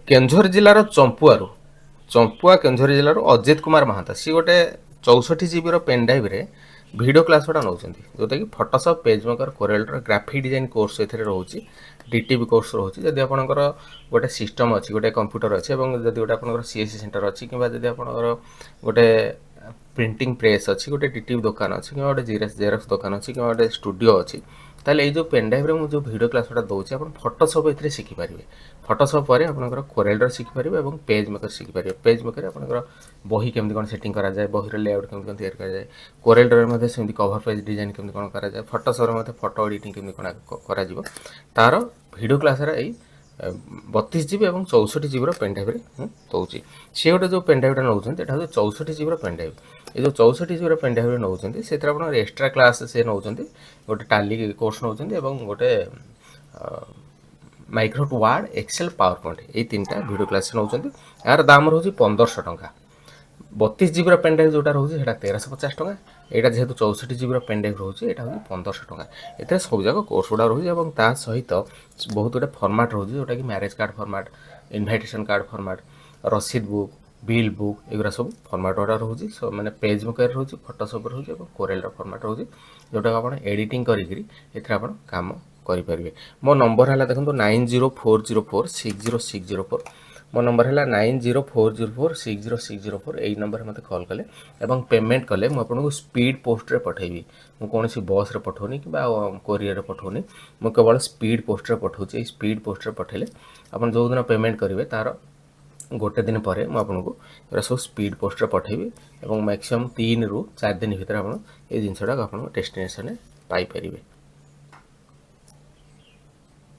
केन्दुझर जिलार चंपुआ केन्दुझर जिलार अजित कुमार महांता सी गोटे 64 GB pen drive रे वीडियो क्लास गुड़ा नौ जोटा कि फोटोशॉप पेजमेकर कोरेलर ग्राफिक डिजाइन कोर्स ए रोचे डीटीपी कोर्स रोचे जदि आपंकर गोटे सिस्टम अच्छी गोटे कंप्यूटर अच्छे जब गोटे आप सीएससी सेंटर अच्छी कि आपंकर गोटे प्रिंटिंग प्रेस अच्छी गोटे डीटीपी दुकान अच्छी कि गोटे जेरक्स दुकान अच्छी कि गोटे स्टूडियो अच्छी ताले जो पेन ड्राइव रे जो वीडियो क्लास गुड़ा दूसरे आप फोटोशॉप ए शिखिपारे फोटोशॉप पर आपंकर कोरेलर शिखिपारे और पेजमेकर शिखिपारे पेजमेकर आपंकर बही केमती कौन सेटिंग करा जाए बही लेआउट केमती कौन तैयार करा जाए कोरेलर सेमती कवर पेज डिजाइन केमती कौन करा जाए फोटोशॉप फोटो एडिटिंग केमती कौन करा जिवो तार वीडियो क्लास यही 32 जीबी और 64 जीबी पेन ड्राइव दूसरी सी गोटे जो पेन ड्राइव नौ 64 जीबी पेन ड्राइव ये जो 64 जीबी पेन ड्राइव नौ से एक्सट्रा क्लास से नौ गोटे टाली कोर्स नौ गोटे Microsoft Word Excel PowerPoint ये तीन टा वीडियो क्लास नौ यार दाम रोज 1500 टंका 32 जीबी पेन ड्राइव जोटा रोचे 1350 टंका यहाँ जेहेतु 64 जीबी पेन ड्राइव रोचे यहाँ हूँ 1500 टंका ये सब जाक कोर्स गुड़ा रोचे और ता सहित बहुत गुटे फॉर्मेट रोचे जोटा कि marriage card format invitation card format रसीद बुक बिल बुक एगुरा सब फॉर्मेट गुड़ा रोचे मैंने पेज मेकर रोचे फोटोशॉप रोचे और कोरेलर फॉर्मेट रोचे जोटा आप एडिटिंग करी काम करें मो नंबर है देखो 9040460604 मो नंबर है 9040460604 यही नंबर मत कॉल कले और पेमेंट कले मुझे स्पीड पोस्ट रे पठेबी मुझे बस रे पठाऊनी कि कोरियर पठाऊनी मुझे केवल स्पीड पोस्ट रे पठाऊँ स्पीड पोस्ट रे पठेले आप जो दिन पेमेंट करेंगे तार गोटे दिन पर मुझे सब स्पीड पोस्ट रे पठेबी और मैक्सिमम 3 ରୁ 4 दिन भितर आप जिनसा आप डेस्टिनेशन पाइपर।